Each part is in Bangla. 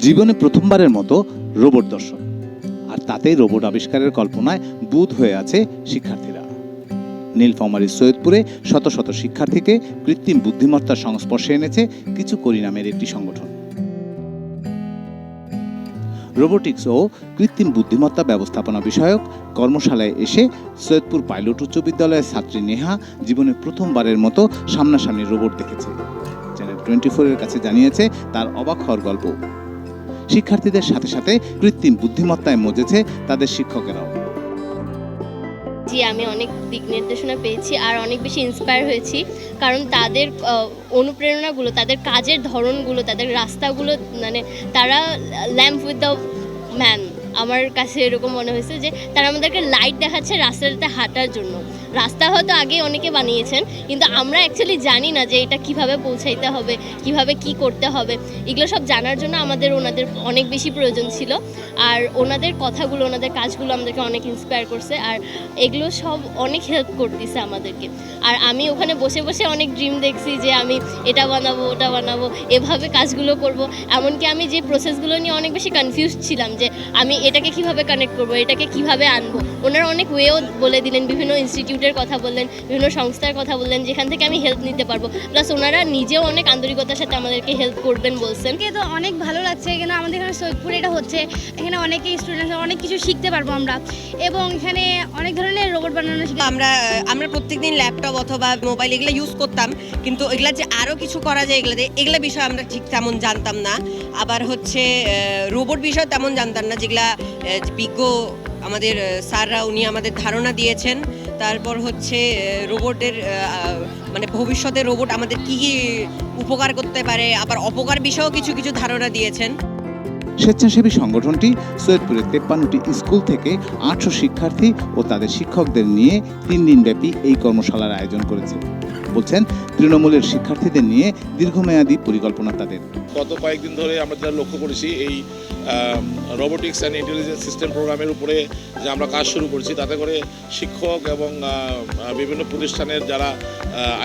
জীবনে প্রথমবারের মতো রোবট দর্শন, আর তাতেই রোবট আবিষ্কারের কল্পনায় বুঁদ হয়ে আছে শিক্ষার্থীরা। নীলফামারী সৈয়দপুরে শত শত শিক্ষার্থীকে কৃত্রিম বুদ্ধিমত্তার সংস্পর্শে এনেছে কিছু করি নামের একটি সংগঠন। রোবোটিক্স ও কৃত্রিম বুদ্ধিমত্তা ব্যবস্থাপনা বিষয়ক কর্মশালায় এসে সৈয়দপুর পাইলট উচ্চ বিদ্যালয়ের ছাত্রী নেহা জীবনে প্রথমবারের মতো সামনাসামনি রোবট দেখেছে। চ্যানেল 24-এর কাছে জানিয়েছে তার অবাক হওয়ার গল্প। শিক্ষার্থীদের সাথে সাথে কৃত্রিম বুদ্ধিমত্তায় মজেছে তাদের শিক্ষকেরাও। জি, আমি অনেক দিক নির্দেশনা পেয়েছি আর অনেক বেশি ইন্সপায়ার হয়েছি, কারণ তাদের অনুপ্রেরণাগুলো, তাদের কাজের ধরনগুলো, তাদের রাস্তাগুলো, মানে তারা ল্যাম্প উইথ দ্য ম্যান, আমার কাছে এরকম মনে হয়েছে যে তারা আমাদেরকে লাইট দেখাচ্ছে রাস্তাটাতে হাঁটার জন্য। রাস্তা হয়তো আগে অনেকে বানিয়েছেন, কিন্তু আমরা অ্যাকচুয়ালি জানি না যে এটা কিভাবে পৌঁছাইতে হবে, কিভাবে কি করতে হবে। এগুলো সব জানার জন্য ওনাদের অনেক বেশি প্রয়োজন ছিল। আর ওনাদের কথাগুলো, ওনাদের কাজগুলো আমাদেরকে অনেক ইন্সপায়ার করছে, আর এগুলো সব অনেক হেল্প করতেছে আমাদেরকে। আর আমি ওখানে বসে বসে অনেক ড্রিম দেখছি যে আমি এটা বানাবো, ওটা বানাবো, এভাবে কাজগুলো করব। এমনকি আমি যে প্রসেসগুলো নিয়ে অনেক বেশি কনফিউজ ছিলাম যে আমি এটাকে কিভাবে কানেক্ট করব, এটাকে কিভাবে আনবো। ওনারা অনেক ওয়েও বলে দিলেন, বিভিন্ন ইনস্টিটিউটের কথা বললেন, বিভিন্ন সংস্থার কথা বললেন যেখান থেকে আমি হেল্প নিতে পারবো। প্লাস ওনারা নিজেও অনেক আন্তরিকতার সাথে আমাদেরকে হেল্প করবেন বলছেন। তো অনেক ভালো লাগছে এখানে আমাদের এখানে সৈয়দপুরে এটা হচ্ছে। এখানে অনেকেই স্টুডেন্টরা অনেক কিছু শিখতে পারবো আমরা, এবং এখানে অনেক ধরনের রোবট বানানো শিখতে। আমরা প্রত্যেকদিন ল্যাপটপ অথবা মোবাইল এগুলো ইউজ করতাম, কিন্তু এগুলা যে আরও কিছু করা যায় এগুলা বিষয়ে আমরা ঠিক তেমন জানতাম না। আবার হচ্ছে রোবট বিষয় তেমন জানতাম না, যেগুলা বিজ্ঞ আমাদের স্যাররা উনি আমাদের ধারণা দিয়েছেন। তারপর হচ্ছে রোবটের মানে ভবিষ্যতে রোবট আমাদের কী কী উপকার করতে পারে, আবার অপকার বিষয়েও কিছু কিছু ধারণা দিয়েছেন। স্বেচ্ছাসেবী সংগঠনটি সৈয়দপুরের 53টি স্কুল থেকে 800 শিক্ষার্থী ও তাদের শিক্ষকদের নিয়ে 3 দিনব্যাপী এই কর্মশালার আয়োজন করেছে। বলছেন তৃণমূলের শিক্ষার্থীদের নিয়ে দীর্ঘমেয়াদী পরিকল্পনা তাদের। গত কয়েকদিন ধরে আমরা যেটা লক্ষ্য করেছি, এই রোবোটিক্স অ্যান্ড ইন্টেলিজেন্স সিস্টেম প্রোগ্রামের উপরে যে আমরা কাজ শুরু করেছি, তাতে করে শিক্ষক এবং বিভিন্ন প্রতিষ্ঠানের যারা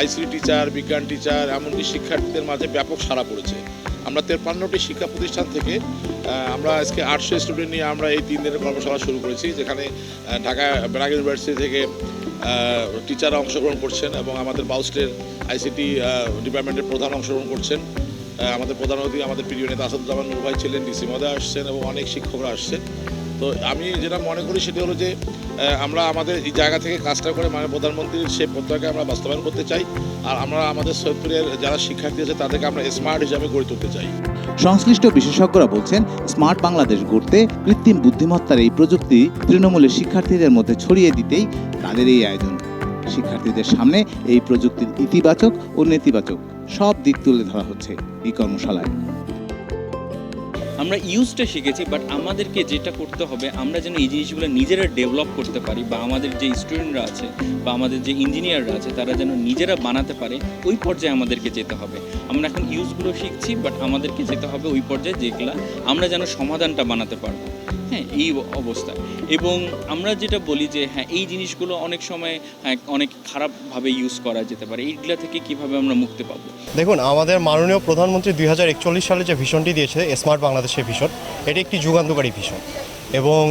আইসিটি টিচার, বিজ্ঞান টিচার, এমনকি শিক্ষার্থীদের মাঝে ব্যাপক সাড়া পড়েছে। আমরা 53টি শিক্ষা প্রতিষ্ঠান থেকে আমরা আজকে 800 স্টুডেন্ট নিয়ে আমরা এই 3 দিনের কর্মশালা শুরু করেছি, যেখানে ঢাকা ব্র্যাক ইউনিভার্সিটি থেকে টিচাররা অংশগ্রহণ করছেন এবং আমাদের বাউস্টের আইসিটি ডিপার্টমেন্টের প্রধান অংশগ্রহণ করছেন। আমাদের প্রধান অতিথি আমাদের প্রিয় নেতা আসাদুজ্জামান নূর ভাই ছিলেন, ডিসি মহোদয় আসছেন এবং অনেক শিক্ষকরা আসছেন। তো আমি যেটা মনে করি সেটা হলো যে আমরা আমাদের এই জায়গা থেকে কাজটা করে মানে প্রধানমন্ত্রীর সেই প্রত্যয়কে আমরা বাস্তবায়ন করতে চাই, আর আমরা আমাদের সৈয়দপুরের যারা শিক্ষার্থী আছে তাদেরকে আমরা স্মার্ট হিসাবে গড়ে তুলতে চাই। সংশ্লিষ্ট বিশেষজ্ঞরা বলছেন, স্মার্ট বাংলাদেশ গড়তে কৃত্রিম বুদ্ধিমত্তার এই প্রযুক্তি তৃণমূলের শিক্ষার্থীদের মধ্যে ছড়িয়ে দিতেই তাদের এই আয়োজন। শিক্ষার্থীদের সামনে এই প্রযুক্তির ইতিবাচক ও নেতিবাচক সব দিক তুলে ধরা হচ্ছে এই কর্মশালায়। আমরা ইউজটা শিখেছি, বাট আমাদেরকে যেটা করতে হবে, আমরা যেন এই জিনিসগুলো নিজেরা ডেভেলপ করতে পারি, বা আমাদের যে স্টুডেন্টরা আছে বা আমাদের যে ইঞ্জিনিয়াররা আছে তারা যেন নিজেরা বানাতে পারে, ওই পর্যায়ে আমাদেরকে যেতে হবে। আমরা এখন ইউজগুলো শিখছি, বাট আমাদেরকে যেতে হবে ওই পর্যায়ে যেগুলো আমরা যেন সমাধানটা বানাতে পারবো। হ্যাঁ, এই অবস্থা। এবং আমরা যেটা বলি যে হ্যাঁ, এই জিনিসগুলো অনেক সময় অনেক খারাপভাবে ইউজ করা যেতে পারে, এইগুলা থেকে কিভাবে আমরা মুক্তি পাবো। দেখুন, আমাদের মাননীয় প্রধানমন্ত্রী 2041 সালে যে ভিশনটি দিয়েছে, স্মার্ট বাংলাদেশের ভিশন, এটি একটি যুগান্তকারী ভিশন। এবং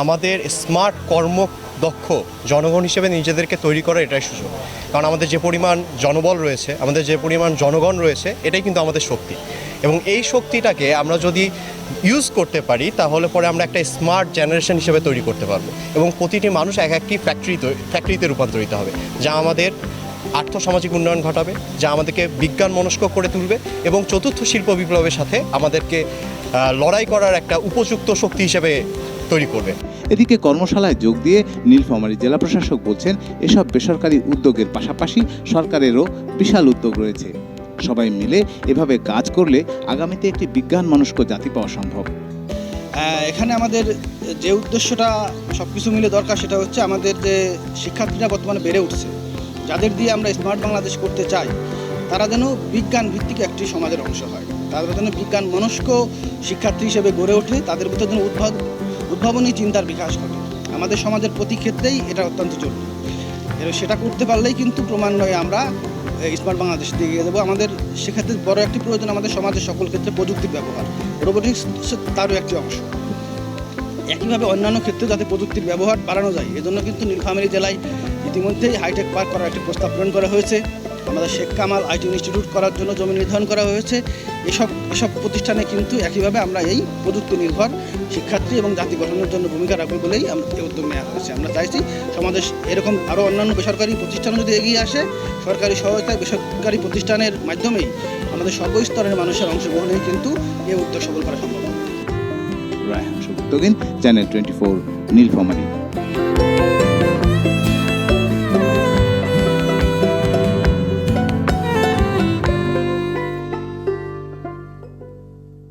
আমাদের স্মার্ট কর্মদক্ষ জনগণ হিসেবে নিজেদেরকে তৈরি করা এটাই সুযোগ। কারণ আমাদের যে পরিমাণ জনবল রয়েছে, আমাদের যে পরিমাণ জনগণ রয়েছে, এটাই কিন্তু আমাদের শক্তি। এবং এই শক্তিটাকে আমরা যদি ইউজ করতে পারি, তাহলে পরে আমরা একটা স্মার্ট জেনারেশন হিসেবে তৈরি করতে পারবো। এবং প্রতিটি মানুষ এক একটি ফ্যাক্টরিতে রূপান্তরিত হবে, যা আমাদের আর্থসামাজিক উন্নয়ন ঘটাবে, যা আমাদেরকে বিজ্ঞান মনস্ক করে তুলবে এবং চতুর্থ শিল্প বিপ্লবের সাথে আমাদেরকে লড়াই করার একটা উপযুক্ত শক্তি হিসেবে তৈরি করবে। এদিকে কর্মশালায় যোগ দিয়ে নীলফামারী জেলা প্রশাসক বলছেন, এসব বেসরকারি উদ্যোগের পাশাপাশি সরকারেরও বিশাল উদ্যোগ রয়েছে। সবাই মিলে এভাবে কাজ করলে আগামীতে একটি বিজ্ঞান মনস্ক জাতি পাওয়া সম্ভব। এখানে আমাদের যে উদ্দেশ্যটা সব কিছু মিলে দরকার, সেটা হচ্ছে আমাদের যে শিক্ষার্থীরা বর্তমানে বেড়ে উঠছে, যাদের দিয়ে আমরা স্মার্ট বাংলাদেশ করতে চাই, তারা যেন বিজ্ঞান ভিত্তিক একটি সমাজের অংশ হয়, তারা যেন বিজ্ঞান মনস্ক শিক্ষার্থী হিসেবে গড়ে ওঠে, তাদের ভিতরে যেন উদ্ভাবনী চিন্তার বিকাশ ঘটে। আমাদের সমাজের প্রতি ক্ষেত্রেই এটা অত্যন্ত জরুরি। সেটা করতে পারলেই কিন্তু ক্রমান্বয়ে আমরা স্মার্ট বাংলাদেশ দিয়ে এগিয়ে দেবো। আমাদের সেক্ষেত্রে বড় একটি প্রয়োজন আমাদের সমাজের সকল ক্ষেত্রে প্রযুক্তির ব্যবহার, রোবোটিক্স তারও একটি অংশ। একইভাবে অন্যান্য ক্ষেত্রে যাতে প্রযুক্তির ব্যবহার বাড়ানো যায়, এজন্য কিন্তু নীলফামারী জেলায় ইতিমধ্যেই হাইটেক পার্ক করার একটি প্রস্তাব প্রেরণ করা হয়েছে। আমাদের শেখ কামাল আইটি ইনস্টিটিউট করার জন্য জমি নির্ধারণ করা হয়েছে। এসব প্রতিষ্ঠানে কিন্তু একইভাবে আমরা এই প্রযুক্তি নির্ভর শিক্ষার্থী এবং জাতি গঠনের জন্য ভূমিকা রাখবে বলেই এই উদ্যোগ নেওয়া হয়েছে। আমরা চাইছি সমাজে এরকম আরও অন্যান্য বেসরকারি প্রতিষ্ঠান যদি এগিয়ে আসে, সরকারি সহায়তায় বেসরকারি প্রতিষ্ঠানের মাধ্যমেই আমাদের সর্বস্তরের মানুষের অংশগ্রহণেই কিন্তু এই উদ্যোগ সফল করা সম্ভব। রায়হান সুবুক্তগিন, চ্যানেল 24, নীলফামারী।